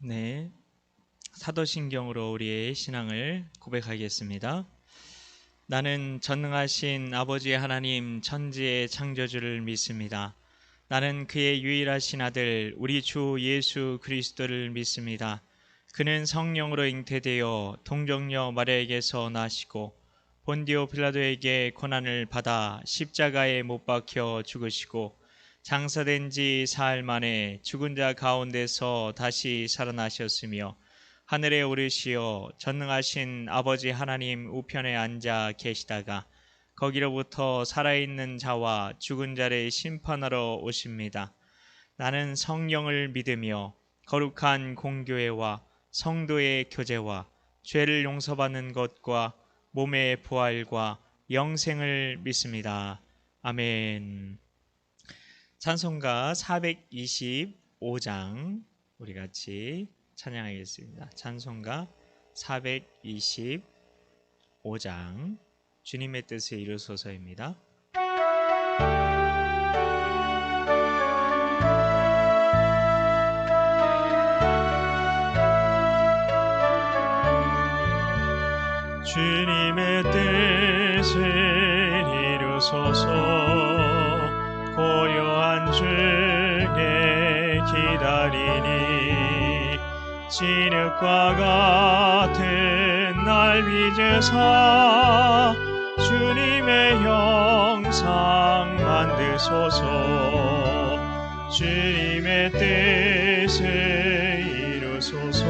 네, 사도신경으로 우리의 신앙을 고백하겠습니다. 나는 전능하신 아버지 하나님 천지의 창조주를 믿습니다. 나는 그의 유일하신 아들 우리 주 예수 그리스도를 믿습니다. 그는 성령으로 잉태되어 동정녀 마리아에게서 나시고 본디오 빌라도에게 고난을 받아 십자가에 못 박혀 죽으시고 장사된 지 사흘 만에 죽은 자 가운데서 다시 살아나셨으며 하늘에 오르시어 전능하신 아버지 하나님 우편에 앉아 계시다가 거기로부터 살아있는 자와 죽은 자를 심판하러 오십니다. 나는 성령을 믿으며 거룩한 공교회와 성도의 교제와 죄를 용서받는 것과 몸의 부활과 영생을 믿습니다. 아멘. 찬송가 425장 우리 같이 찬양하겠습니다. 찬송가 425장 주님의 뜻을 이루소서입니다. 주님의 뜻을 이루소서. 고요한 중에 기다리니 진흙과 같은 날 빚으사 주님의 형상 만드소서. 주님의 뜻을 이루소서.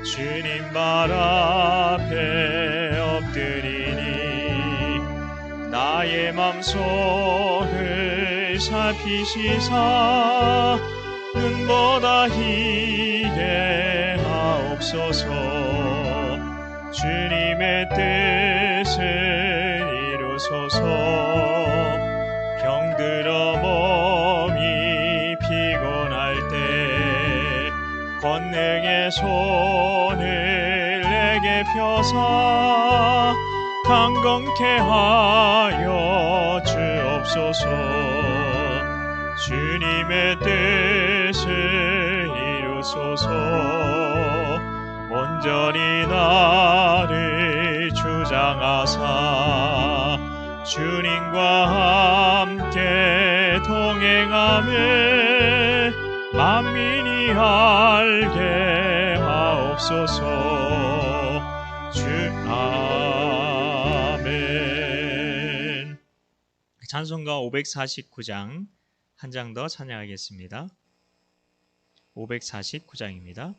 주님 발 앞에 엎드리니 나의 맘속을 살피시사 눈보다 희게 하옵소서. 주님의 뜻을 이루소서. 병들어 몸이 피곤할 때 권능의 손을 내게 펴사 강건케 하여 주옵소서. 주님의 뜻을 이루소서. 온전히 나를 주장하사 주님과 함께 동행함을 만민이 알게 하옵소서. 아멘. 찬송가 549장 한 장 더 찬양하겠습니다. 549장입니다.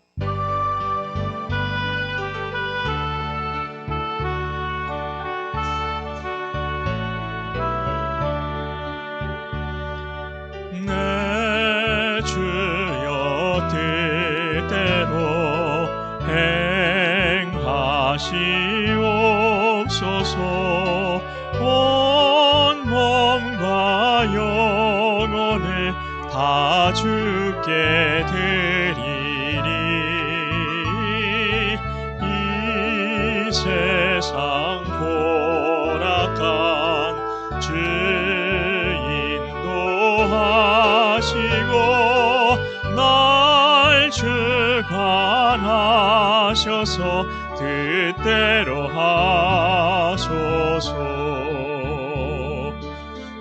내 주여 뜻대로 행하시옵소서. 온 몸과 영혼을 다 주께 드리니 이 세상 포락한 주 인도하시고 날 주관하셔서 뜻대로 하소서.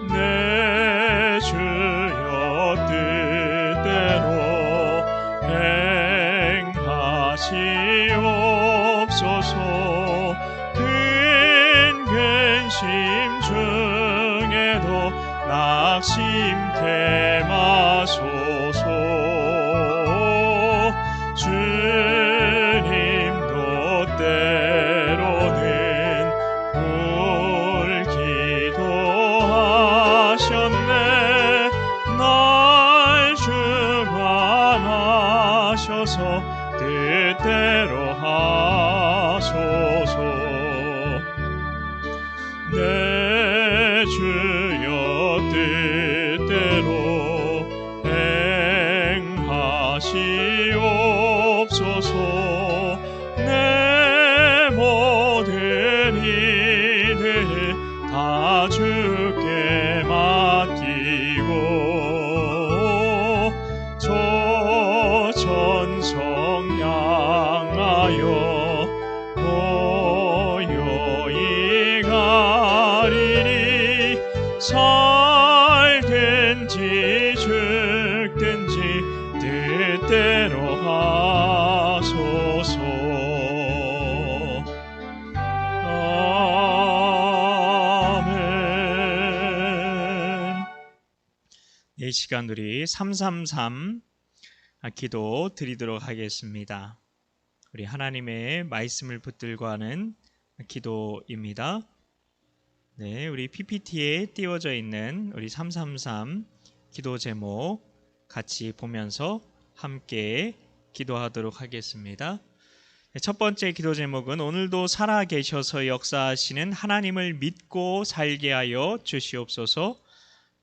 내 주여 뜻대로 행하시옵소서. 근심 중에도 낙심케 마소서. 주님도 때로는 기도하셨네. 날 주관하셔서 뜻대로 하소서. 내 주여 뜻대로 행하시옵소서. 내 모든 일을 다 주께 맡기고 저 이 시간 우리 333 기도 드리도록 하겠습니다. 우리 하나님의 말씀을 붙들고 하는 기도입니다. 네, 우리 PPT에 띄워져 있는 우리 333 기도 제목 같이 보면서 함께 기도하도록 하겠습니다. 첫 번째 기도 제목은 오늘도 살아 계셔서 역사하시는 하나님을 믿고 살게 하여 주시옵소서.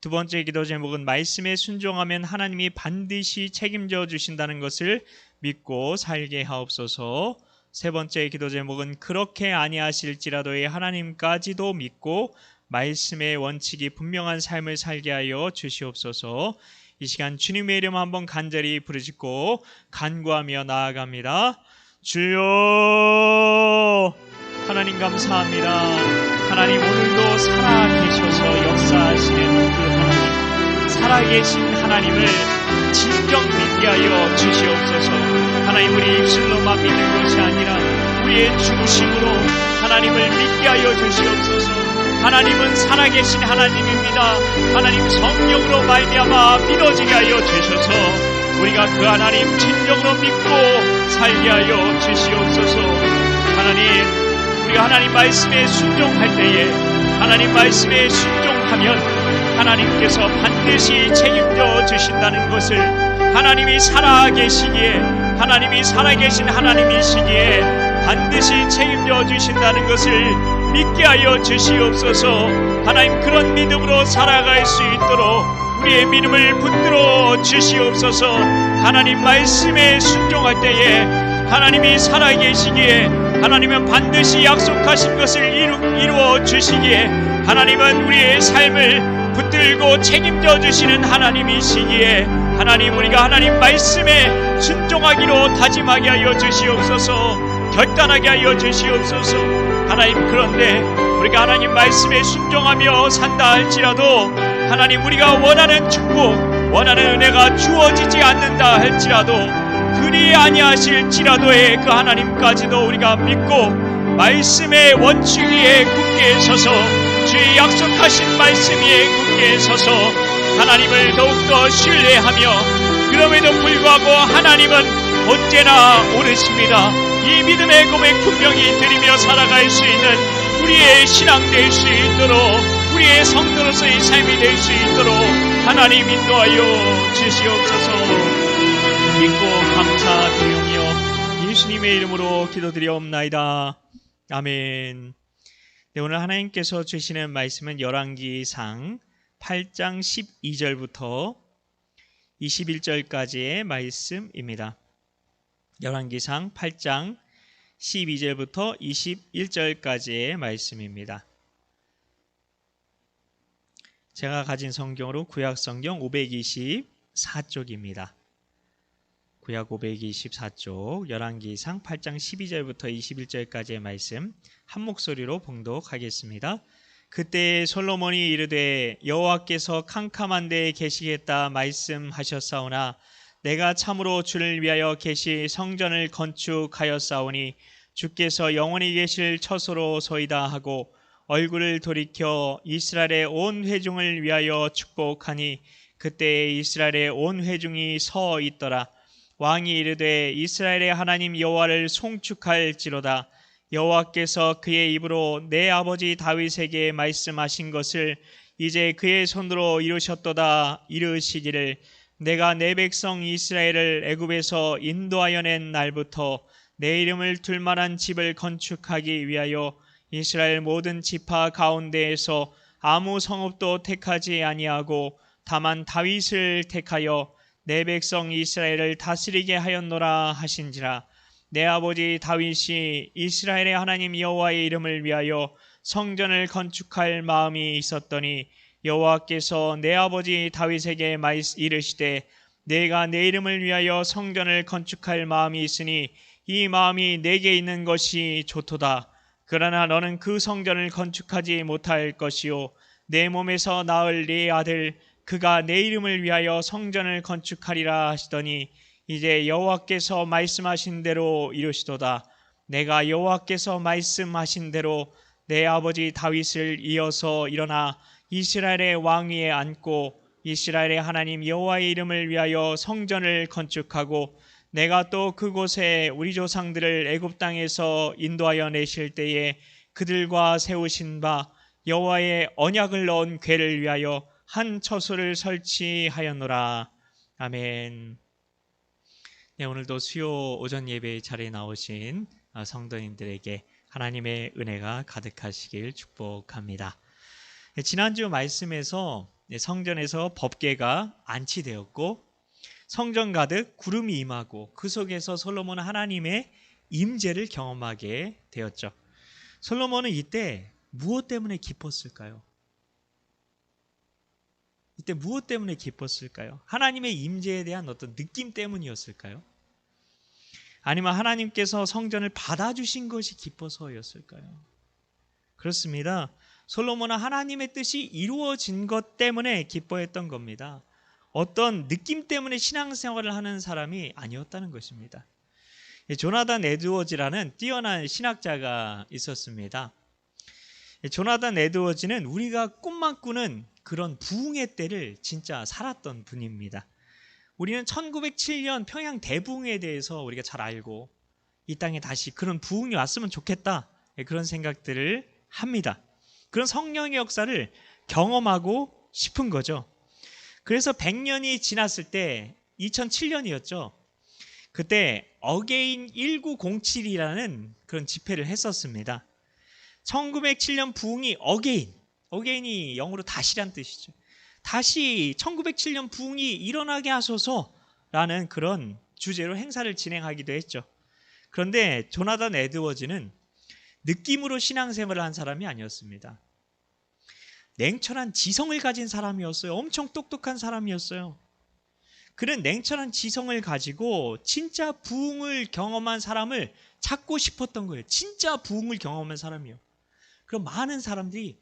두 번째 기도 제목은 말씀에 순종하면 하나님이 반드시 책임져 주신다는 것을 믿고 살게 하옵소서. 세 번째 기도 제목은 그렇게 아니하실지라도의 하나님까지도 믿고 말씀의 원칙이 분명한 삶을 살게 하여 주시옵소서. 이 시간 주님의 이름 한번 간절히 부르짖고 간구하며 나아갑니다. 주여, 하나님 감사합니다. 하나님 오늘도 살아계셔서 역사하시는 그 하나님, 살아계신 하나님을 진정 믿게 하여 주시옵소서. 하나님 우리 입술로만 믿는 것이 아니라 우리의 중심으로 하나님을 믿게 하여 주시옵소서. 하나님은 살아계신 하나님입니다. 하나님 성령으로 말미암아 믿어지게 하여 주셔서 우리가 그 하나님 진정으로 믿고 살게 하여 주시옵소서. 하나님, 우리가 하나님 말씀에 순종할 때에 하나님 말씀에 순종하면 하나님께서 반드시 책임져 주신다는 것을, 하나님이 살아계시기에, 하나님이 살아계신 하나님이시기에 반드시 책임져 주신다는 것을 믿게 하여 주시옵소서. 하나님 그런 믿음으로 살아갈 수 있도록 우리의 믿음을 붙들어 주시옵소서. 하나님 말씀에 순종할 때에 하나님이 살아계시기에 하나님은 반드시 약속하신 것을 이루어 주시기에 하나님은 우리의 삶을 붙들고 책임져 주시는 하나님이시기에 하나님 우리가 하나님 말씀에 순종하기로 다짐하게 하여 주시옵소서. 결단하게 하여 주시옵소서. 하나님 그런데 우리가 하나님 말씀에 순종하며 산다 할지라도 하나님 우리가 원하는 축복, 원하는 은혜가 주어지지 않는다 할지라도 그리 아니하실지라도의 그 하나님까지도 우리가 믿고 말씀의 원칙 위에 굳게 서서 주의 약속하신 말씀 위에 굳게 서서 하나님을 더욱더 신뢰하며, 그럼에도 불구하고 하나님은 언제나 오르십니다. 이 믿음의 고백 분명히 드리며 살아갈 수 있는 우리의 신앙 될 수 있도록, 우리의 성도로서의 삶이 될 수 있도록 하나님 인도하여 주시옵소서. 믿고 감사드리며 예수님의 이름으로 기도드리옵나이다. 아멘. 네, 오늘 하나님께서 주시는 말씀은 열왕기상 8장 12절부터 21절까지의 말씀입니다. 열왕기상 8장 12절부터 21절까지의 말씀입니다. 제가 가진 성경으로 구약성경 524쪽입니다. 구약 524쪽 열왕기상 8장 12절부터 21절까지의 말씀 한 목소리로 봉독하겠습니다. 그때 솔로몬이 이르되 여호와께서 캄캄한 데에 계시겠다 말씀하셨사오나 내가 참으로 주를 위하여 계시 성전을 건축하였사오니 주께서 영원히 계실 처소로 소이다 하고 얼굴을 돌이켜 이스라엘의 온 회중을 위하여 축복하니 그때 이스라엘의 온 회중이 서 있더라. 왕이 이르되 이스라엘의 하나님 여호와를 송축할지로다. 여호와께서 그의 입으로 내 아버지 다윗에게 말씀하신 것을 이제 그의 손으로 이루셨도다. 이르시기를 내가 내 백성 이스라엘을 애굽에서 인도하여 낸 날부터 내 이름을 둘 만한 집을 건축하기 위하여 이스라엘 모든 지파 가운데에서 아무 성읍도 택하지 아니하고 다만 다윗을 택하여 내 백성 이스라엘을 다스리게 하였노라 하신지라. 내 아버지 다윗이 이스라엘의 하나님 여호와의 이름을 위하여 성전을 건축할 마음이 있었더니 여호와께서 내 아버지 다윗에게 이르시되 내가 내 이름을 위하여 성전을 건축할 마음이 있으니 이 마음이 내게 있는 것이 좋도다. 그러나 너는 그 성전을 건축하지 못할 것이요 내 몸에서 낳을 네 아들 그가 내 이름을 위하여 성전을 건축하리라 하시더니 이제 여호와께서 말씀하신 대로 이루시도다. 내가 여호와께서 말씀하신 대로 내 아버지 다윗을 이어서 일어나 이스라엘의 왕위에 앉고 이스라엘의 하나님 여호와의 이름을 위하여 성전을 건축하고 내가 또 그곳에 우리 조상들을 애굽 땅에서 인도하여 내실 때에 그들과 세우신 바 여호와의 언약을 넣은 궤를 위하여 한 처소를 설치하였노라. 아멘. 네, 오늘도 수요 오전 예배 자리에 나오신 성도님들에게 하나님의 은혜가 가득하시길 축복합니다. 지난주 말씀에서 성전에서 법궤가 안치되었고 성전 가득 구름이 임하고 그 속에서 솔로몬은 하나님의 임재를 경험하게 되었죠. 솔로몬은 이때 무엇 때문에 기뻤을까요? 이때 무엇 때문에 기뻤을까요? 하나님의 임재에 대한 어떤 느낌 때문이었을까요? 아니면 하나님께서 성전을 받아주신 것이 기뻐서였을까요? 그렇습니다. 솔로몬은 하나님의 뜻이 이루어진 것 때문에 기뻐했던 겁니다. 어떤 느낌 때문에 신앙생활을 하는 사람이 아니었다는 것입니다. 조나단 에드워즈라는 뛰어난 신학자가 있었습니다. 조나단 에드워즈는 우리가 꿈만 꾸는 그런 부흥의 때를 진짜 살았던 분입니다. 우리는 1907년 평양 대부흥에 대해서 우리가 잘 알고 이 땅에 다시 그런 부흥이 왔으면 좋겠다, 그런 생각들을 합니다. 그런 성령의 역사를 경험하고 싶은 거죠. 그래서 100년이 지났을 때 2007년이었죠. 그때 어게인 1907이라는 그런 집회를 했었습니다. 1907년 부흥이 어게인이 영어로 다시란 뜻이죠. 다시 1907년 부흥이 일어나게 하소서라는 그런 주제로 행사를 진행하기도 했죠. 그런데 조나단 에드워즈는 느낌으로 신앙생활을 한 사람이 아니었습니다. 냉철한 지성을 가진 사람이었어요. 엄청 똑똑한 사람이었어요. 그는 냉철한 지성을 가지고 진짜 부흥을 경험한 사람을 찾고 싶었던 거예요. 진짜 부흥을 경험한 사람이요. 그럼 많은 사람들이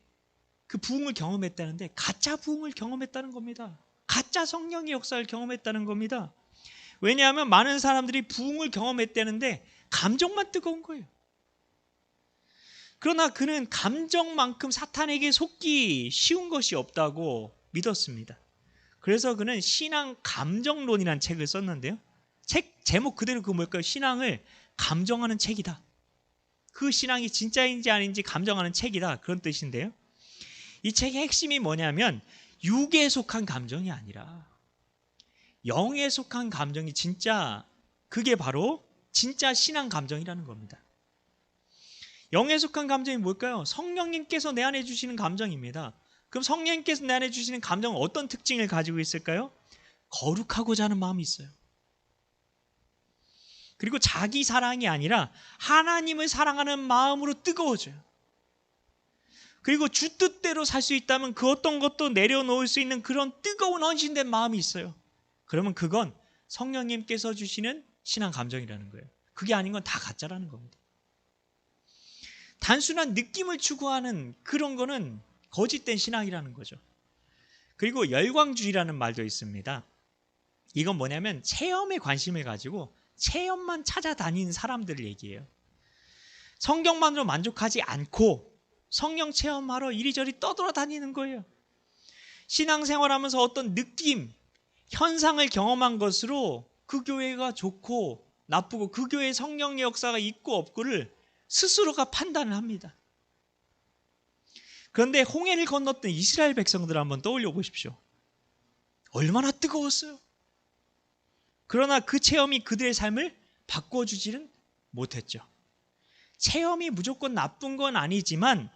그 부흥을 경험했다는데 가짜 부흥을 경험했다는 겁니다. 가짜 성령의 역사를 경험했다는 겁니다. 왜냐하면 많은 사람들이 부흥을 경험했다는데 감정만 뜨거운 거예요. 그러나 그는 감정만큼 사탄에게 속기 쉬운 것이 없다고 믿었습니다. 그래서 그는 신앙 감정론이라는 책을 썼는데요. 책 제목 그대로 그 뭘까요? 신앙을 감정하는 책이다. 그 신앙이 진짜인지 아닌지 감정하는 책이다. 그런 뜻인데요. 이 책의 핵심이 뭐냐면 육에 속한 감정이 아니라 영에 속한 감정이 진짜, 그게 바로 진짜 신앙 감정이라는 겁니다. 영에 속한 감정이 뭘까요? 성령님께서 내 안에 주시는 감정입니다. 그럼 성령님께서 내 안에 주시는 감정은 어떤 특징을 가지고 있을까요? 거룩하고자 하는 마음이 있어요. 그리고 자기 사랑이 아니라 하나님을 사랑하는 마음으로 뜨거워져요. 그리고 주 뜻대로 살 수 있다면 그 어떤 것도 내려놓을 수 있는 그런 뜨거운 헌신된 마음이 있어요. 그러면 그건 성령님께서 주시는 신앙 감정이라는 거예요. 그게 아닌 건 다 가짜라는 겁니다. 단순한 느낌을 추구하는 그런 거는 거짓된 신앙이라는 거죠. 그리고 열광주의라는 말도 있습니다. 이건 뭐냐면 체험에 관심을 가지고 체험만 찾아다니는 사람들을 얘기해요. 성경만으로 만족하지 않고 성령 체험하러 이리저리 떠돌아다니는 거예요. 신앙생활하면서 어떤 느낌, 현상을 경험한 것으로 그 교회가 좋고 나쁘고 그 교회에 성령의 역사가 있고 없고를 스스로가 판단을 합니다. 그런데 홍해를 건넜던 이스라엘 백성들을 한번 떠올려 보십시오. 얼마나 뜨거웠어요. 그러나 그 체험이 그들의 삶을 바꿔주지는 못했죠. 체험이 무조건 나쁜 건 아니지만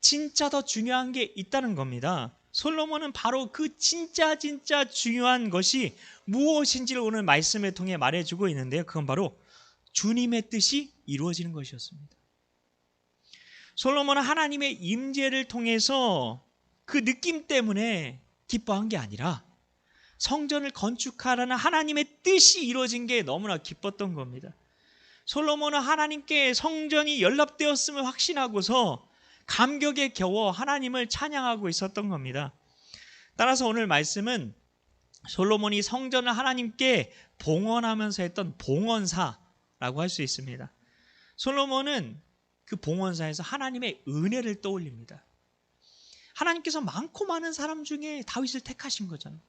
진짜 더 중요한 게 있다는 겁니다. 솔로몬은 바로 그 진짜 중요한 것이 무엇인지를 오늘 말씀을 통해 말해주고 있는데요. 그건 바로 주님의 뜻이 이루어지는 것이었습니다. 솔로몬은 하나님의 임재를 통해서 그 느낌 때문에 기뻐한 게 아니라 성전을 건축하라는 하나님의 뜻이 이루어진 게 너무나 기뻤던 겁니다. 솔로몬은 하나님께 성전이 연락되었음을 확신하고서 감격에 겨워 하나님을 찬양하고 있었던 겁니다. 따라서 오늘 말씀은 솔로몬이 성전을 하나님께 봉헌하면서 했던 봉헌사라고 할 수 있습니다. 솔로몬은 그 봉헌사에서 하나님의 은혜를 떠올립니다. 하나님께서 많고 많은 사람 중에 다윗을 택하신 거잖아요.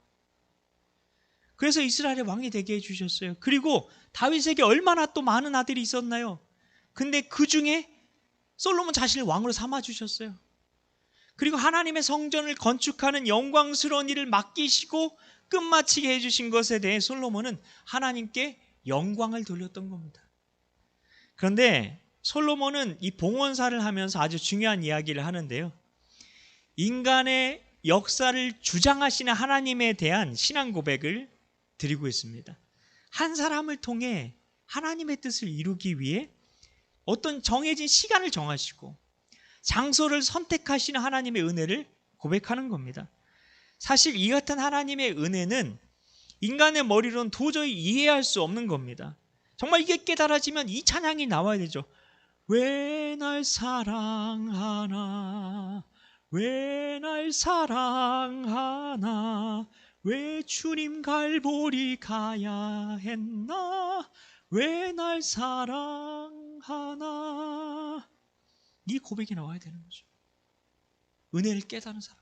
그래서 이스라엘의 왕이 되게 해주셨어요. 그리고 다윗에게 얼마나 또 많은 아들이 있었나요? 근데 그 중에 솔로몬 자신을 왕으로 삼아주셨어요. 그리고 하나님의 성전을 건축하는 영광스러운 일을 맡기시고 끝마치게 해주신 것에 대해 솔로몬은 하나님께 영광을 돌렸던 겁니다. 그런데 솔로몬은 이 봉헌사를 하면서 아주 중요한 이야기를 하는데요. 인간의 역사를 주장하시는 하나님에 대한 신앙 고백을 드리고 있습니다. 한 사람을 통해 하나님의 뜻을 이루기 위해 어떤 정해진 시간을 정하시고 장소를 선택하시는 하나님의 은혜를 고백하는 겁니다. 사실 이 같은 하나님의 은혜는 인간의 머리로는 도저히 이해할 수 없는 겁니다. 정말 이게 깨달아지면 이 찬양이 나와야 되죠. 왜 날 사랑하나, 왜 날 사랑하나, 왜 주님 갈보리 가야 했나, 왜 날 사랑하나. 이 고백이 나와야 되는 거죠. 은혜를 깨달은 사람.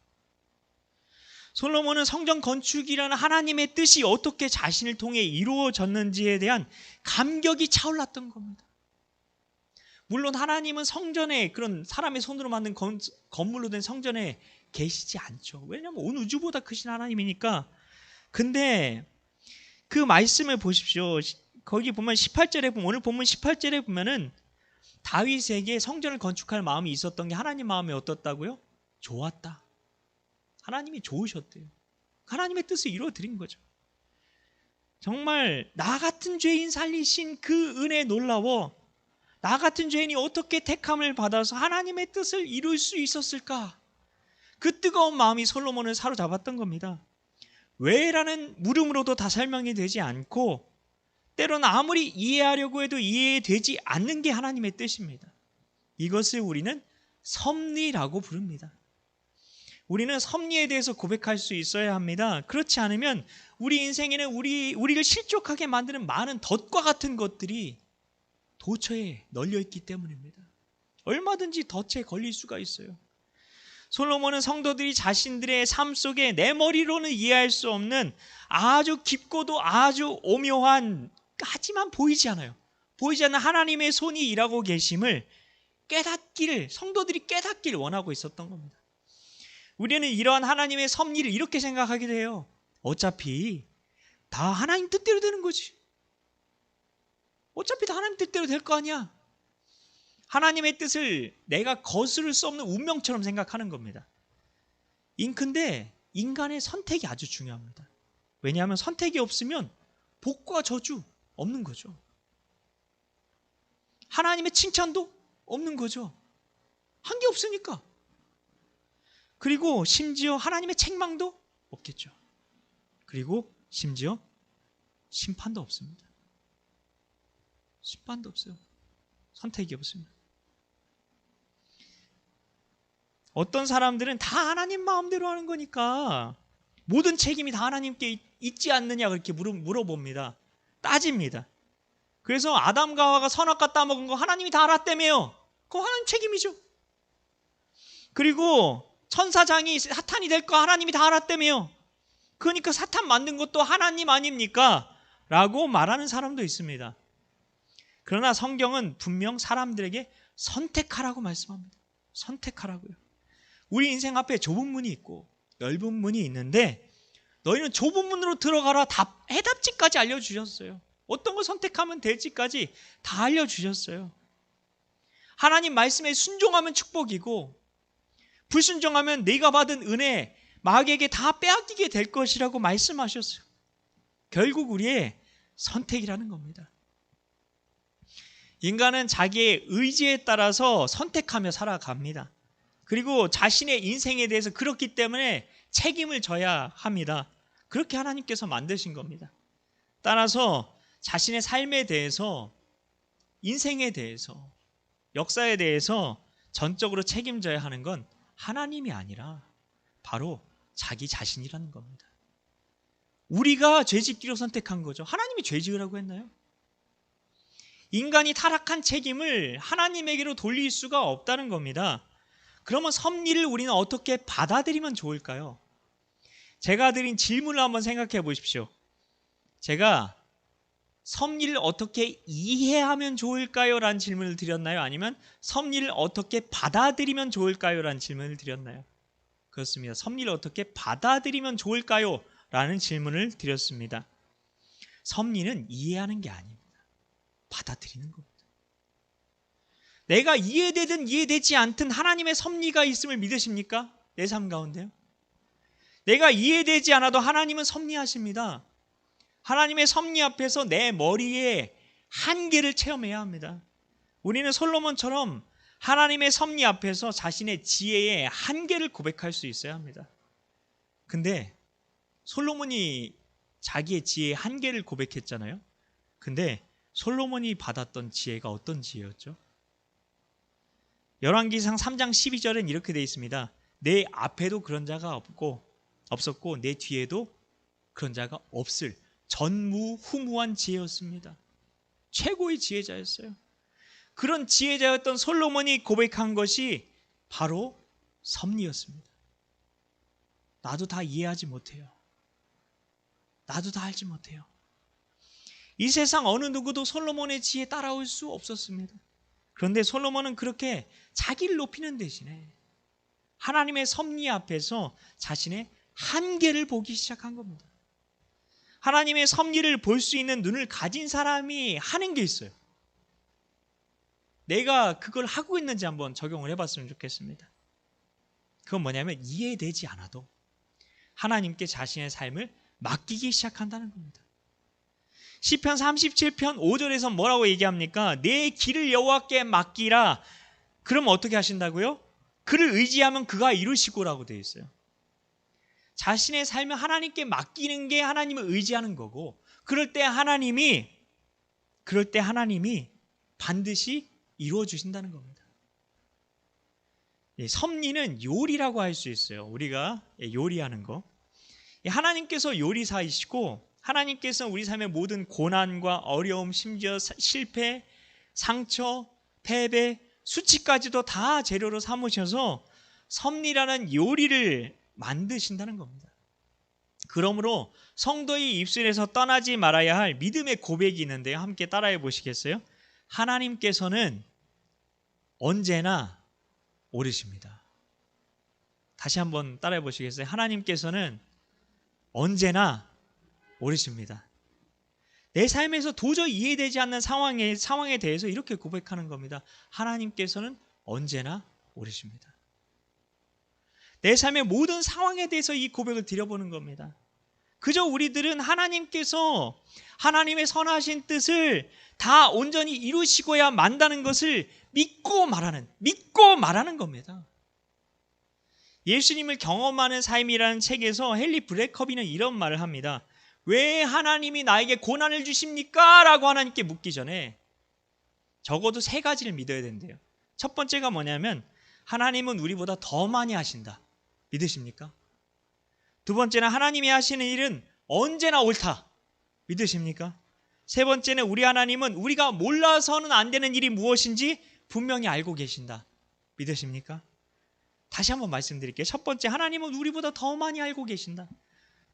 솔로몬은 성전 건축이라는 하나님의 뜻이 어떻게 자신을 통해 이루어졌는지에 대한 감격이 차올랐던 겁니다. 물론 하나님은 성전에, 그런 사람의 손으로 만든 건물로 된 성전에 계시지 않죠. 왜냐하면 온 우주보다 크신 하나님이니까. 근데 그 말씀을 보십시오. 거기 보면 18절에 보면, 오늘 본문 18절에 보면은 다윗에게 성전을 건축할 마음이 있었던 게 하나님 마음이 어떻다고요? 좋았다. 하나님이 좋으셨대요. 하나님의 뜻을 이루어드린 거죠. 정말 나 같은 죄인 살리신 그 은혜 놀라워. 나 같은 죄인이 어떻게 택함을 받아서 하나님의 뜻을 이룰 수 있었을까? 그 뜨거운 마음이 솔로몬을 사로잡았던 겁니다. 왜라는 물음으로도 다 설명이 되지 않고, 때로는 아무리 이해하려고 해도 이해되지 않는 게 하나님의 뜻입니다. 이것을 우리는 섭리라고 부릅니다. 우리는 섭리에 대해서 고백할 수 있어야 합니다. 그렇지 않으면 우리 인생에는 우리를 실족하게 만드는 많은 덫과 같은 것들이 도처에 널려있기 때문입니다. 얼마든지 덫에 걸릴 수가 있어요. 솔로몬은 성도들이 자신들의 삶 속에 내 머리로는 이해할 수 없는 아주 깊고도 아주 오묘한, 하지만 보이지 않아요. 보이지 않는 하나님의 손이 일하고 계심을 깨닫기를, 성도들이 깨닫기를 원하고 있었던 겁니다. 우리는 이러한 하나님의 섭리를 이렇게 생각하기도 해요. 어차피 다 하나님 뜻대로 되는 거지. 어차피 다 하나님 뜻대로 될 거 아니야. 하나님의 뜻을 내가 거스를 수 없는 운명처럼 생각하는 겁니다. 근데 인간의 선택이 아주 중요합니다. 왜냐하면 선택이 없으면 복과 저주 없는 거죠. 하나님의 칭찬도 없는 거죠. 한 게 없으니까. 그리고 심지어 하나님의 책망도 없겠죠. 그리고 심지어 심판도 없습니다. 심판도 없어요. 선택이 없습니다. 어떤 사람들은 다 하나님 마음대로 하는 거니까 모든 책임이 다 하나님께 있지 않느냐, 그렇게 물어봅니다. 따집니다. 그래서 아담과 하와가 선악과 따먹은 거 하나님이 다 알았다며요. 그거 하나님 책임이죠. 그리고 천사장이 사탄이 될 거 하나님이 다 알았다며요. 그러니까 사탄 만든 것도 하나님 아닙니까? 라고 말하는 사람도 있습니다. 그러나 성경은 분명 사람들에게 선택하라고 말씀합니다. 선택하라고요. 우리 인생 앞에 좁은 문이 있고 넓은 문이 있는데, 너희는 좁은 문으로 들어가라, 해답지까지 알려주셨어요. 어떤 걸 선택하면 될지까지 다 알려주셨어요. 하나님 말씀에 순종하면 축복이고, 불순종하면 네가 받은 은혜 마귀에게 다 빼앗기게 될 것이라고 말씀하셨어요. 결국 우리의 선택이라는 겁니다. 인간은 자기의 의지에 따라서 선택하며 살아갑니다. 그리고 자신의 인생에 대해서 그렇기 때문에 책임을 져야 합니다. 그렇게 하나님께서 만드신 겁니다. 따라서 자신의 삶에 대해서, 인생에 대해서, 역사에 대해서 전적으로 책임져야 하는 건 하나님이 아니라 바로 자기 자신이라는 겁니다. 우리가 죄짓기로 선택한 거죠. 하나님이 죄지으라고 했나요? 인간이 타락한 책임을 하나님에게로 돌릴 수가 없다는 겁니다. 그러면 섭리를 우리는 어떻게 받아들이면 좋을까요? 제가 드린 질문을 한번 생각해 보십시오. 제가 섭리를 어떻게 이해하면 좋을까요? 라는 질문을 드렸나요? 아니면 섭리를 어떻게 받아들이면 좋을까요? 라는 질문을 드렸나요? 그렇습니다. 섭리를 어떻게 받아들이면 좋을까요? 라는 질문을 드렸습니다. 섭리는 이해하는 게 아닙니다. 받아들이는 겁니다. 내가 이해되든 이해되지 않든 하나님의 섭리가 있음을 믿으십니까? 내 삶 가운데요. 내가 이해되지 않아도 하나님은 섭리하십니다. 하나님의 섭리 앞에서 내 머리에 한계를 체험해야 합니다. 우리는 솔로몬처럼 하나님의 섭리 앞에서 자신의 지혜의 한계를 고백할 수 있어야 합니다. 근데 솔로몬이 자기의 지혜의 한계를 고백했잖아요. 근데 솔로몬이 받았던 지혜가 어떤 지혜였죠? 열왕기상 3장 12절엔 이렇게 되어 있습니다. 내 앞에도 그런 자가 없었고 내 뒤에도 그런 자가 없을 전무후무한 지혜였습니다. 최고의 지혜자였어요. 그런 지혜자였던 솔로몬이 고백한 것이 바로 섭리였습니다. 나도 다 이해하지 못해요. 나도 다 알지 못해요. 이 세상 어느 누구도 솔로몬의 지혜에 따라올 수 없었습니다. 그런데 솔로몬은 그렇게 자기를 높이는 대신에 하나님의 섭리 앞에서 자신의 한계를 보기 시작한 겁니다. 하나님의 섭리를 볼 수 있는 눈을 가진 사람이 하는 게 있어요. 내가 그걸 하고 있는지 한번 적용을 해봤으면 좋겠습니다. 그건 뭐냐면 이해되지 않아도 하나님께 자신의 삶을 맡기기 시작한다는 겁니다. 시편 37편 5절에서 뭐라고 얘기합니까? 내 길을 여호와께 맡기라. 그럼 어떻게 하신다고요? 그를 의지하면 그가 이루시고라고 되어 있어요. 자신의 삶을 하나님께 맡기는 게 하나님을 의지하는 거고, 그럴 때 하나님이 반드시 이루어 주신다는 겁니다. 섭리는 요리라고 할 수 있어요. 우리가 요리하는 거. 하나님께서 요리사이시고 하나님께서 우리 삶의 모든 고난과 어려움, 심지어 실패, 상처, 패배, 수치까지도 다 재료로 삼으셔서 섭리라는 요리를 만드신다는 겁니다. 그러므로 성도의 입술에서 떠나지 말아야 할 믿음의 고백이 있는데요. 함께 따라해 보시겠어요? 하나님께서는 언제나 옳으십니다. 다시 한번 따라해 보시겠어요? 하나님께서는 언제나 옳으십니다. 내 삶에서 도저히 이해되지 않는 상황에 대해서 이렇게 고백하는 겁니다. 하나님께서는 언제나 옳으십니다. 내 삶의 모든 상황에 대해서 이 고백을 드려보는 겁니다. 그저 우리들은 하나님께서 하나님의 선하신 뜻을 다 온전히 이루시고야 만다는 것을 믿고 말하는 겁니다. 예수님을 경험하는 삶이라는 책에서 헨리 브레커비는 이런 말을 합니다. 왜 하나님이 나에게 고난을 주십니까? 라고 하나님께 묻기 전에 적어도 3가지를 믿어야 된대요. 첫 번째가 뭐냐면 하나님은 우리보다 더 많이 하신다. 믿으십니까? 두 번째는 하나님이 하시는 일은 언제나 옳다. 믿으십니까? 세 번째는 우리 하나님은 우리가 몰라서는 안 되는 일이 무엇인지 분명히 알고 계신다. 믿으십니까? 다시 한번 말씀드릴게요. 첫 번째, 하나님은 우리보다 더 많이 알고 계신다.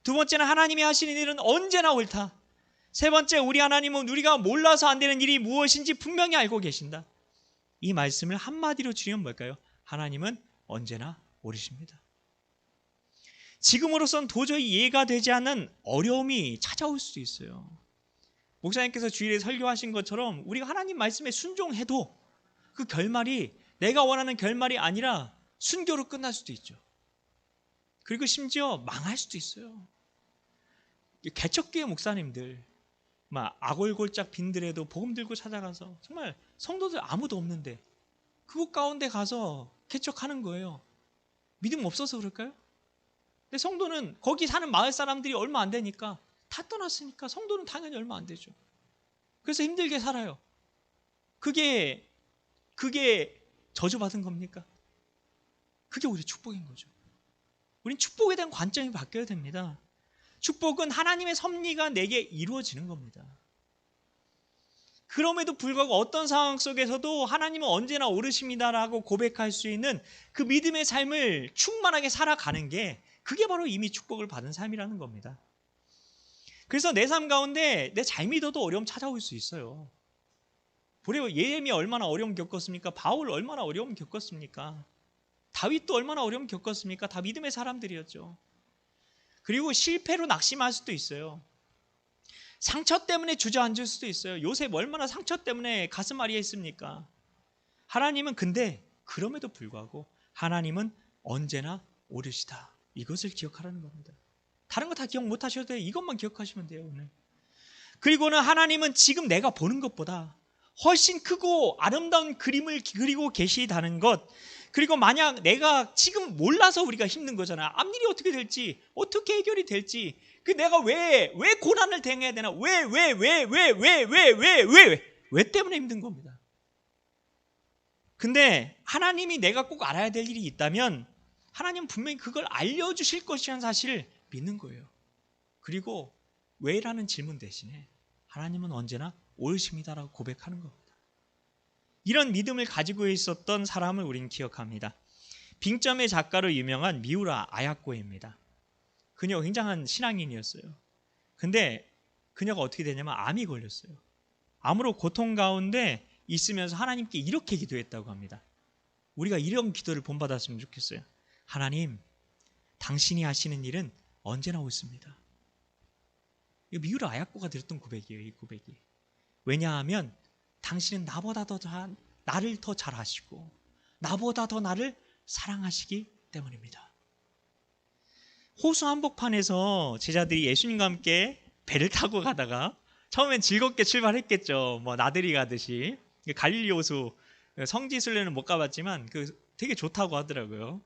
두 번째는 하나님이 하시는 일은 언제나 옳다. 세 번째, 우리 하나님은 우리가 몰라서 안 되는 일이 무엇인지 분명히 알고 계신다. 이 말씀을 한마디로 줄이면 뭘까요? 하나님은 언제나 옳으십니다. 지금으로선 도저히 이해가 되지 않는 어려움이 찾아올 수도 있어요. 목사님께서 주일에 설교하신 것처럼 우리가 하나님 말씀에 순종해도 그 결말이 내가 원하는 결말이 아니라 순교로 끝날 수도 있죠. 그리고 심지어 망할 수도 있어요. 개척교회 목사님들 막 아골골짝 빈들에도 복음 들고 찾아가서 정말 성도들 아무도 없는데 그곳 가운데 가서 개척하는 거예요. 믿음 없어서 그럴까요? 근데 성도는 거기 사는 마을 사람들이 얼마 안 되니까 다 떠났으니까 성도는 당연히 얼마 안 되죠. 그래서 힘들게 살아요. 그게 저주받은 겁니까? 그게 우리 축복인 거죠. 우린 축복에 대한 관점이 바뀌어야 됩니다. 축복은 하나님의 섭리가 내게 이루어지는 겁니다. 그럼에도 불구하고 어떤 상황 속에서도 하나님은 언제나 오르십니다라고 고백할 수 있는 그 믿음의 삶을 충만하게 살아가는 게, 그게 바로 이미 축복을 받은 삶이라는 겁니다. 그래서 내 삶 가운데 내 잘 믿어도 어려움 찾아올 수 있어요. 보세요, 예레미야 얼마나 어려움 겪었습니까? 바울 얼마나 어려움 겪었습니까? 다윗도 얼마나 어려움 겪었습니까? 다 믿음의 사람들이었죠. 그리고 실패로 낙심할 수도 있어요. 상처 때문에 주저앉을 수도 있어요. 요셉 얼마나 상처 때문에 가슴앓이에 있습니까? 하나님은 근데 그럼에도 불구하고 하나님은 언제나 오르시다. 이것을 기억하라는 겁니다. 다른 거 다 기억 못 하셔도 돼요. 이것만 기억하시면 돼요, 오늘. 그리고는 하나님은 지금 내가 보는 것보다 훨씬 크고 아름다운 그림을 그리고 계시다는 것, 그리고 만약 내가 지금 몰라서 우리가 힘든 거잖아. 앞일이 어떻게 될지, 어떻게 해결이 될지, 그 내가 왜 고난을 당해야 되나, 왜 때문에 힘든 겁니다. 근데 하나님이 내가 꼭 알아야 될 일이 있다면 하나님은 분명히 그걸 알려주실 것이라는 사실을 믿는 거예요. 그리고 왜라는 질문 대신에 하나님은 언제나 옳으십니다라고 고백하는 겁니다. 이런 믿음을 가지고 있었던 사람을 우리는 기억합니다. 빙점의 작가로 유명한 미우라 아야코입니다. 그녀가 굉장한 신앙인이었어요. 근데 그녀가 어떻게 되냐면 암이 걸렸어요. 암으로 고통 가운데 있으면서 하나님께 이렇게 기도했다고 합니다. 우리가 이런 기도를 본받았으면 좋겠어요. 하나님, 당신이 하시는 일은 언제나 옳습니다. 이거 미우라 아야코가 드렸던 고백이에요. 이 고백이. 왜냐하면 당신은 나보다 나를 더 잘 아시고 나보다 더 나를 사랑하시기 때문입니다. 호수 한복판에서 제자들이 예수님과 함께 배를 타고 가다가 처음엔 즐겁게 출발했겠죠. 뭐 나들이 가듯이. 갈릴리 호수 성지순례는 못 가봤지만 되게 좋다고 하더라고요.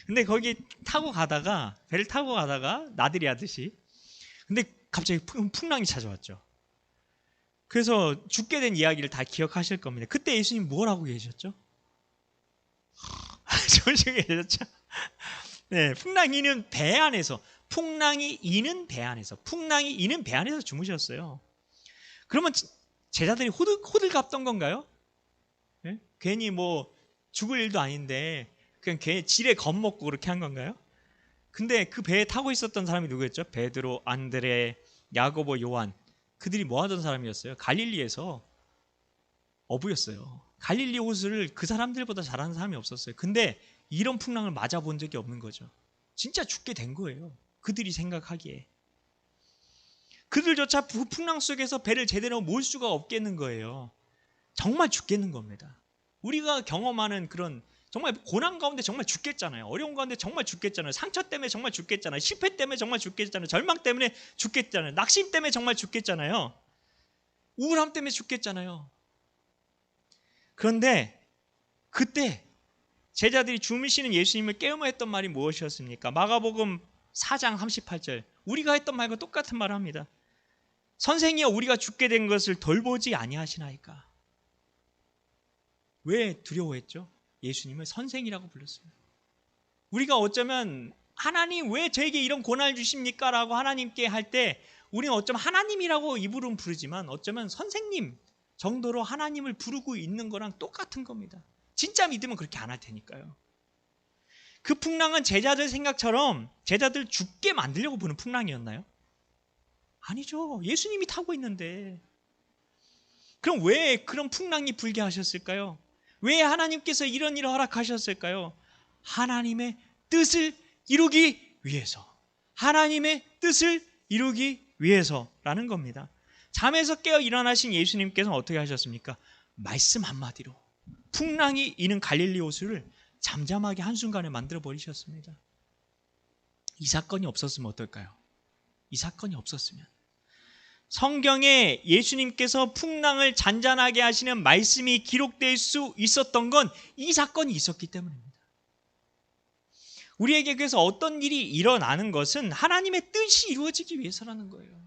근데 거기 배를 타고 가다가 나들이 하듯이, 근데 갑자기 풍랑이 찾아왔죠. 그래서 죽게 된 이야기를 다 기억하실 겁니다. 그때 예수님 뭘 하고 계셨죠? 조심히 계셨죠? 네, 풍랑이 이는 배 안에서 주무셨어요. 그러면 제자들이 호들갑던 건가요? 네? 괜히 뭐 죽을 일도 아닌데 그냥 괜히 지레 겁먹고 그렇게 한 건가요? 근데 그 배에 타고 있었던 사람이 누구였죠? 베드로, 안드레, 야고보, 요한. 그들이 뭐 하던 사람이었어요? 갈릴리에서 어부였어요. 갈릴리 호수를 그 사람들보다 잘하는 사람이 없었어요. 근데 이런 풍랑을 맞아본 적이 없는 거죠. 진짜 죽게 된 거예요. 그들이 생각하기에. 그들조차 풍랑 속에서 배를 제대로 몰 수가 없겠는 거예요. 정말 죽겠는 겁니다. 우리가 경험하는 그런 정말 고난 가운데 정말 죽겠잖아요. 어려운 가운데 정말 죽겠잖아요. 상처 때문에 정말 죽겠잖아요. 실패 때문에 정말 죽겠잖아요. 절망 때문에 죽겠잖아요. 낙심 때문에 정말 죽겠잖아요. 우울함 때문에 죽겠잖아요. 그런데 그때 제자들이 주무시는 예수님을 깨우며 했던 말이 무엇이었습니까? 마가복음 4장 38절. 우리가 했던 말과 똑같은 말을 합니다. 선생이여, 우리가 죽게 된 것을 돌보지 아니하시나이까. 왜 두려워했죠? 예수님을 선생이라고 불렀습니다. 우리가 어쩌면 하나님 왜 저에게 이런 고난을 주십니까? 라고 하나님께 할 때 우리는 어쩌면 하나님이라고 입으로는 부르지만 어쩌면 선생님 정도로 하나님을 부르고 있는 거랑 똑같은 겁니다. 진짜 믿으면 그렇게 안 할 테니까요. 그 풍랑은 제자들 생각처럼 제자들 죽게 만들려고 부는 풍랑이었나요? 아니죠. 예수님이 타고 있는데. 그럼 왜 그런 풍랑이 불게 하셨을까요? 왜 하나님께서 이런 일을 허락하셨을까요? 하나님의 뜻을 이루기 위해서. 하나님의 뜻을 이루기 위해서라는 겁니다. 잠에서 깨어 일어나신 예수님께서는 어떻게 하셨습니까? 말씀 한마디로 풍랑이 이는 갈릴리 호수를 잠잠하게 한순간에 만들어 버리셨습니다. 이 사건이 없었으면 어떨까요? 이 사건이 없었으면 성경에 예수님께서 풍랑을 잔잔하게 하시는 말씀이 기록될 수 있었던 건 이 사건이 있었기 때문입니다. 우리에게 그래서 어떤 일이 일어나는 것은 하나님의 뜻이 이루어지기 위해서라는 거예요.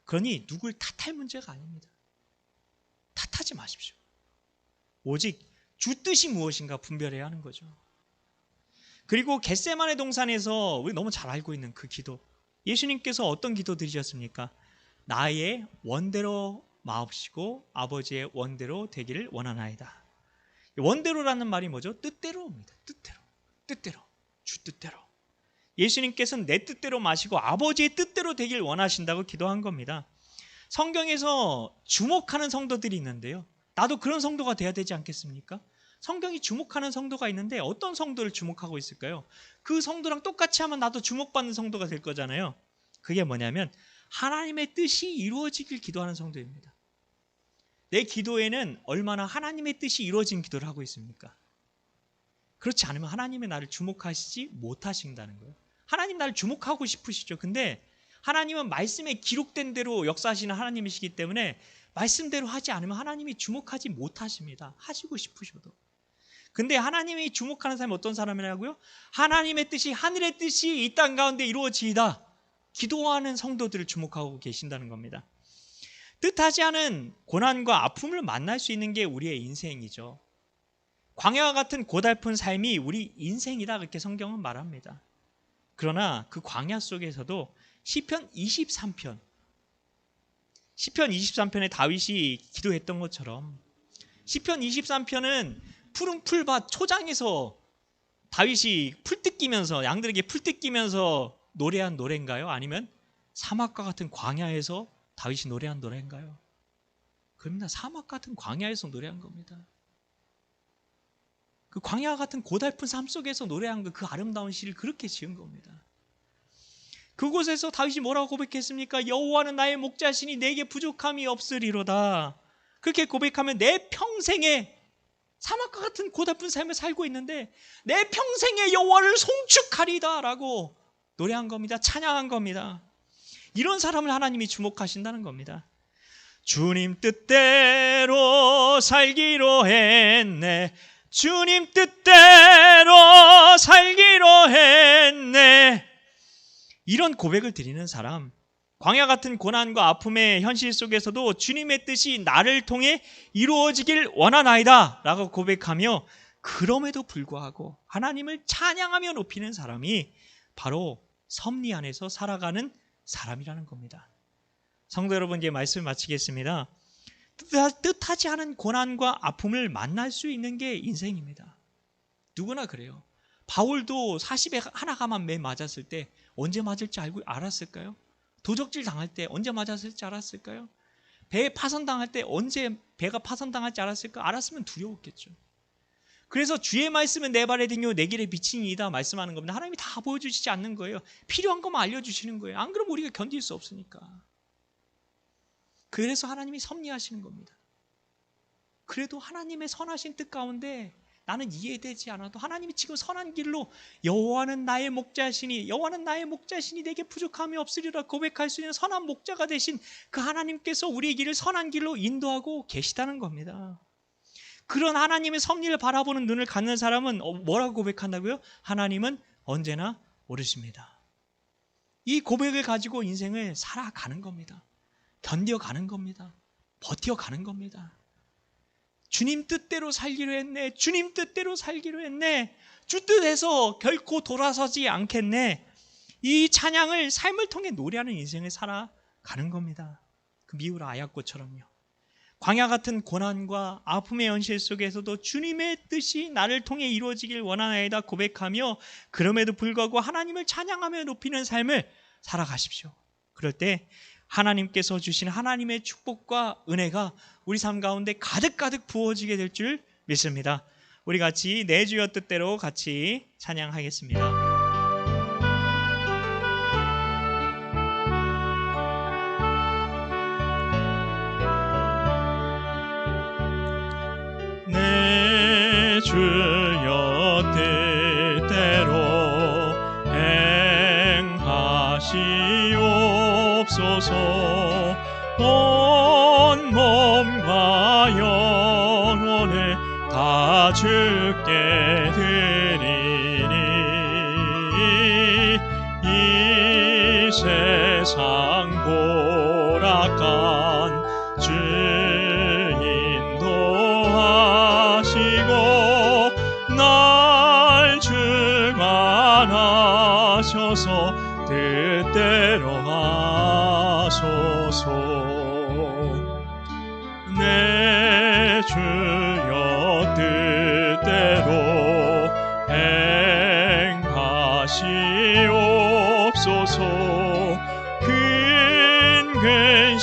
그러니 누굴 탓할 문제가 아닙니다. 탓하지 마십시오. 오직 주 뜻이 무엇인가 분별해야 하는 거죠. 그리고 겟세마네 동산에서 우리 너무 잘 알고 있는 그 기도, 예수님께서 어떤 기도 드리셨습니까? 나의 원대로 마옵시고 아버지의 원대로 되기를 원하나이다. 원대로라는 말이 뭐죠? 뜻대로입니다. 뜻대로, 주 뜻대로. 예수님께서는 내 뜻대로 마시고 아버지의 뜻대로 되길 원하신다고 기도한 겁니다. 성경에서 주목하는 성도들이 있는데요, 나도 그런 성도가 돼야 되지 않겠습니까? 성경이 주목하는 성도가 있는데 어떤 성도를 주목하고 있을까요? 그 성도랑 똑같이 하면 나도 주목받는 성도가 될 거잖아요. 그게 뭐냐면 하나님의 뜻이 이루어지길 기도하는 성도입니다. 내 기도에는 얼마나 하나님의 뜻이 이루어진 기도를 하고 있습니까? 그렇지 않으면 하나님의 나를 주목하시지 못하신다는 거예요. 하나님 나를 주목하고 싶으시죠. 근데 하나님은 말씀에 기록된 대로 역사하시는 하나님이시기 때문에 말씀대로 하지 않으면 하나님이 주목하지 못하십니다. 하시고 싶으셔도. 근데 하나님이 주목하는 사람이 어떤 사람이라고요? 하나님의 뜻이, 하늘의 뜻이 이 땅 가운데 이루어지이다 기도하는 성도들을 주목하고 계신다는 겁니다. 뜻하지 않은 고난과 아픔을 만날 수 있는 게 우리의 인생이죠. 광야와 같은 고달픈 삶이 우리 인생이다, 그렇게 성경은 말합니다. 그러나 그 광야 속에서도 시편 23편에 다윗이 기도했던 것처럼, 시편 23편은 푸른 풀밭 초장에서 다윗이 풀 뜯기면서, 양들에게 풀 뜯기면서 노래한 노래인가요? 아니면 사막과 같은 광야에서 다윗이 노래한 노래인가요? 그럽니다. 사막 같은 광야에서 노래한 겁니다. 그 광야 같은 고달픈 삶 속에서 노래한 그 아름다운 시를 그렇게 지은 겁니다. 그곳에서 다윗이 뭐라고 고백했습니까? 여호와는 나의 목자시니 내게 부족함이 없으리로다. 그렇게 고백하면 내 평생에 사막과 같은 고달픈 삶을 살고 있는데 내 평생에 여호와를 송축하리다 라고 노래한 겁니다. 찬양한 겁니다. 이런 사람을 하나님이 주목하신다는 겁니다. 주님 뜻대로 살기로 했네. 주님 뜻대로 살기로 했네. 이런 고백을 드리는 사람, 광야 같은 고난과 아픔의 현실 속에서도 주님의 뜻이 나를 통해 이루어지길 원하나이다 라고 고백하며, 그럼에도 불구하고 하나님을 찬양하며 높이는 사람이 바로 섭리 안에서 살아가는 사람이라는 겁니다. 성도 여러분, 이제 말씀을 마치겠습니다. 뜻하지 않은 고난과 아픔을 만날 수 있는 게 인생입니다. 누구나 그래요. 바울도 40에 하나가만 매 맞았을 때 언제 맞을지 알았을까요? 도적질 당할 때 언제 맞았을지 알았을까요? 배 파손당할 때 언제 배가 파손당할지 알았을까? 알았으면 두려웠겠죠. 그래서 주의 말씀은 내 발의 등이요 내 길의 빛이니이다 말씀하는 겁니다. 하나님이 다 보여주시지 않는 거예요. 필요한 것만 알려주시는 거예요. 안 그러면 우리가 견딜 수 없으니까. 그래서 하나님이 섭리하시는 겁니다. 그래도 하나님의 선하신 뜻 가운데 나는 이해되지 않아도 하나님이 지금 선한 길로 여호와는 나의 목자시니 내게 부족함이 없으리라 고백할 수 있는 선한 목자가 되신 그 하나님께서 우리의 길을 선한 길로 인도하고 계시다는 겁니다. 그런 하나님의 섭리를 바라보는 눈을 갖는 사람은 뭐라고 고백한다고요? 하나님은 언제나 옳으십니다. 이 고백을 가지고 인생을 살아가는 겁니다. 견뎌가는 겁니다. 버텨가는 겁니다. 주님 뜻대로 살기로 했네. 주님 뜻대로 살기로 했네. 주 뜻에서 결코 돌아서지 않겠네. 이 찬양을 삶을 통해 노래하는 인생을 살아가는 겁니다. 그 미우라 아야꽃처럼요. 광야 같은 고난과 아픔의 현실 속에서도 주님의 뜻이 나를 통해 이루어지길 원하나이다 고백하며, 그럼에도 불구하고 하나님을 찬양하며 높이는 삶을 살아가십시오. 그럴 때 하나님께서 주신 하나님의 축복과 은혜가 우리 삶 가운데 가득가득 부어지게 될 줄 믿습니다. 우리 같이 내 주여 뜻대로 같이 찬양하겠습니다. 내 주여 뜻대로 행하시옵소서. 온 몸과 영혼을 다 주께 드리니 이 세상 고락한 주 인도하시고 날 주관하셔서 뜻대로 하소서.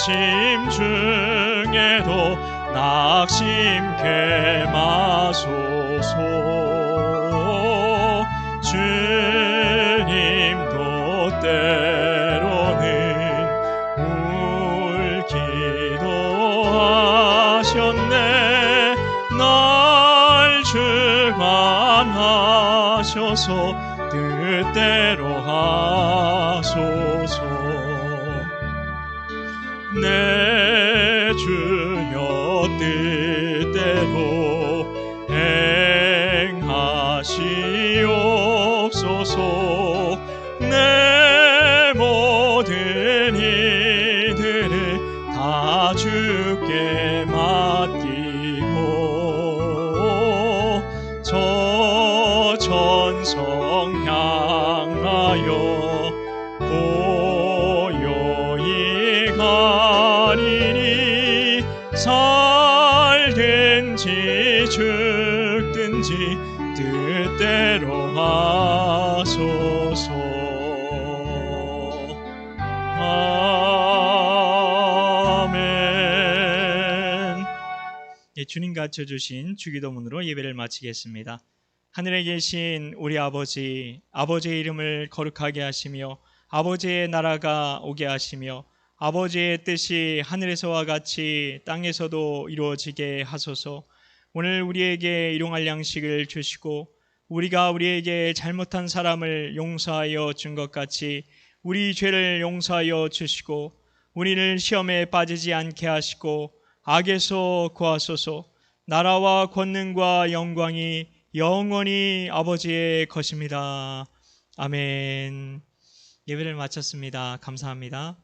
근심 중에도 낙심케 마소서. 주님도 때로는 울기도 하셨네. 날 주관하셔서 뜻대로 하소서. 내 주여 뜻대로 행하시옵소서. 내 모든 이들을 다 주께 맡기고 저 천성 향하여 고요히 가리니 살든지 죽든지 뜻대로 하소서. 아멘. 주님 갖춰주신 주기도문으로 예배를 마치겠습니다. 하늘에 계신 우리 아버지, 아버지의 이름을 거룩하게 하시며 아버지의 나라가 오게 하시며 아버지의 뜻이 하늘에서와 같이 땅에서도 이루어지게 하소서. 오늘 우리에게 일용할 양식을 주시고 우리가 우리에게 잘못한 사람을 용서하여 준 것 같이 우리 죄를 용서하여 주시고 우리를 시험에 빠지지 않게 하시고 악에서 구하소서. 나라와 권능과 영광이 영원히 아버지의 것입니다. 아멘. 예배를 마쳤습니다. 감사합니다.